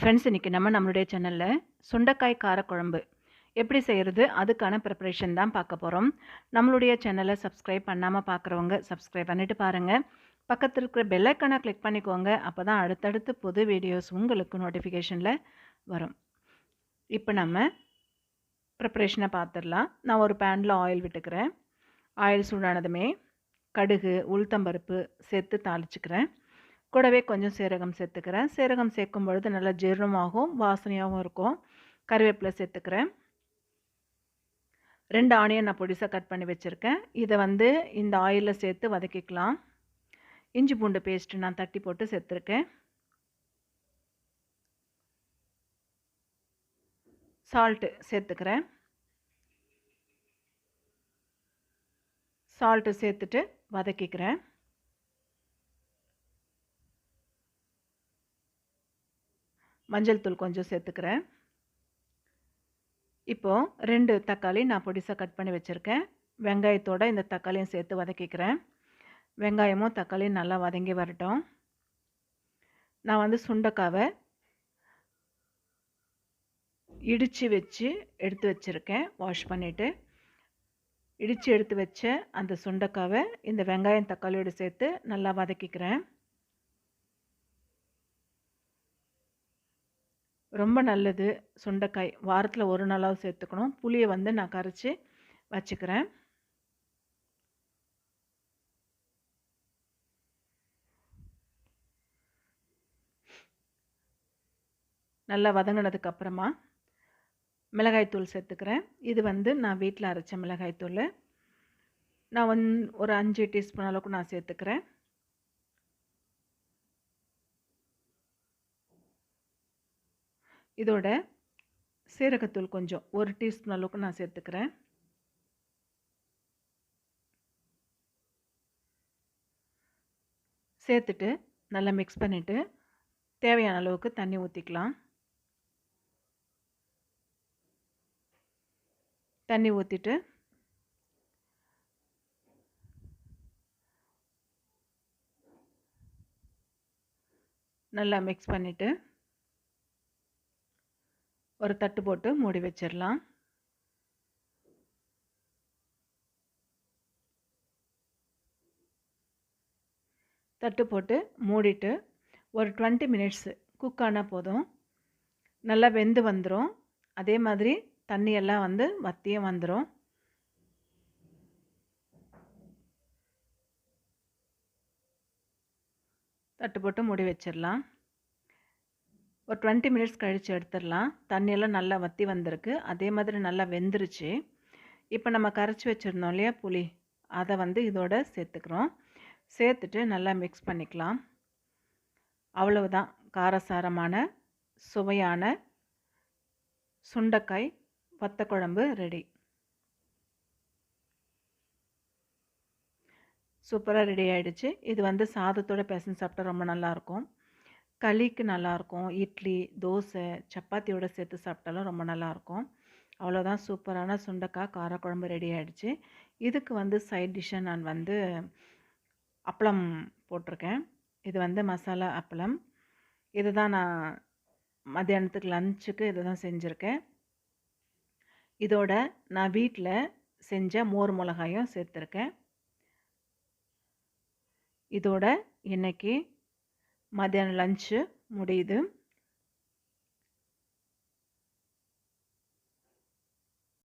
Friends, இன்றைக்கி நம்மளுடைய சேனலில் சுண்டைக்காய் காரக்குழம்பு எப்படி செய்கிறது அதுக்கான ப்ரிப்பரேஷன் தான் பார்க்க போகிறோம். நம்மளுடைய சேனலை சப்ஸ்கிரைப் பண்ணாமல் பார்க்குறவங்க சப்ஸ்கிரைப் பண்ணிவிட்டு பாருங்கள். பக்கத்தில் இருக்கிற பெல் ஐக்கானை கிளிக் பண்ணிக்கோங்க. அப்போ தான் அடுத்தடுத்து புது வீடியோஸ் உங்களுக்கு நோட்டிஃபிகேஷனில் வரும். இப்போ நம்ம ப்ரிப்பரேஷனை பார்த்துடலாம். நான் ஒரு பேனில் ஆயில் விட்டுக்கிறேன். ஆயில் சூடானதுமே கடுகு, உளுத்தம்பருப்பு சேர்த்து தாளிச்சுக்கிறேன். கூடவே கொஞ்சம் சீரகம் சேர்த்துக்கிறேன். சீரகம் சேர்க்கும் பொழுது நல்லா ஜீரணமாகவும் வாசனையாகவும் இருக்கும். கறிவேப்பிலை சேர்த்துக்கிறேன். 2 ஆனியன் நான் பொடிசாக கட் பண்ணி வச்சுருக்கேன். இதை இந்த ஆயிலில் சேர்த்து வதக்கிக்கலாம். இஞ்சி பூண்டு பேஸ்ட்டு நான் தட்டி போட்டு சேர்த்துருக்கேன். சால்ட்டு சேர்த்துக்கிறேன். சால்ட்டு சேர்த்துட்டு வதக்கிக்கிறேன். மஞ்சள் தூள் கொஞ்சம் சேர்த்துக்கிறேன். இப்போது 2 தக்காளி நான் பொடிசாக கட் பண்ணி வச்சுருக்கேன். வெங்காயத்தோடு இந்த தக்காளியும் சேர்த்து வதக்கிக்கிறேன். வெங்காயமும் தக்காளியும் நல்லா வதங்கி வரட்டும். நான் சுண்டைக்காவை இடித்து வச்சு எடுத்து வச்சுருக்கேன். வாஷ் பண்ணிவிட்டு இடித்து எடுத்து வச்ச அந்த சுண்டைக்காவை இந்த வெங்காயம் தக்காளியோடு சேர்த்து நல்லா வதக்கிக்கிறேன். ரொம்ப நல்லது சுண்டைக்காய். வாரத்தில் ஒரு நாளாவது சேர்த்துக்கணும். புளியை நான் கரைச்சி வச்சுக்கிறேன். நல்லா வதங்கினதுக்கு அப்புறமா மிளகாய்த்தூள் சேர்த்துக்கிறேன். இது நான் வீட்டில் அரைச்ச மிளகாய்த்தூள். நான் ஒரு 5 டீஸ்பூன் அளவுக்கு நான் சேர்த்துக்கிறேன். இதோட சீரகத்தூள் கொஞ்சம் 1 டீஸ்பூன் அளவுக்கு நான் சேர்த்துக்கிறேன். சேர்த்துட்டு நல்லா மிக்ஸ் பண்ணிவிட்டு தேவையான அளவுக்கு தண்ணி ஊற்றிக்கலாம். தண்ணி ஊற்றிட்டு நல்லா மிக்ஸ் பண்ணிவிட்டு ஒரு தட்டு போட்டு மூடி வச்சிடலாம். தட்டு போட்டு மூடிட்டு ஒரு 20 மினிட்ஸ் குக் ஆனால் போதும். நல்லா வெந்து வந்துடும். அதே மாதிரி தண்ணியெல்லாம் வற்றியும் வந்துடும். தட்டு போட்டு மூடி வச்சிடலாம். ஒரு 20 மினிட்ஸ் கழித்து எடுத்துடலாம். தண்ணியெல்லாம் நல்லா வற்றி வந்திருக்கு. அதே மாதிரி நல்லா வெந்துருச்சு. இப்போ நம்ம கரைச்சி வச்சுருந்தோம் இல்லையா புளி, அதை இதோட சேர்த்துக்கிறோம். சேர்த்துட்டு நல்லா மிக்ஸ் பண்ணிக்கலாம். அவ்வளவுதான், காரசாரமான சுவையான சுண்டைக்காய் வத்தக்குழம்பு ரெடி. சூப்பராக ரெடி ஆகிடுச்சு. இது சாதத்தோட பிசைஞ்சு சாப்பிட்டா ரொம்ப நல்லாயிருக்கும். களிக்கு நல்லாயிருக்கும். இட்லி, தோசை, சப்பாத்தியோடு சேர்த்து சாப்பிட்டாலும் ரொம்ப நல்லாயிருக்கும். அவ்வளோதான், சூப்பரான சுண்டைக்காய் காரக்குழம்பு ரெடி ஆகிடுச்சு. இதுக்கு சைட் டிஷ்ஷை நான் அப்பளம் போட்டிருக்கேன். இது மசாலா அப்பளம். இது தான் நான் மத்தியானத்துக்கு லஞ்சுக்கு இது தான் செஞ்சுருக்கேன். இதோட நான் வீட்டில் செஞ்ச மோர் மிளகாயும் சேர்த்துருக்கேன். இதோட இன்றைக்கி மத்தியானம் லஞ்சு முடியுது.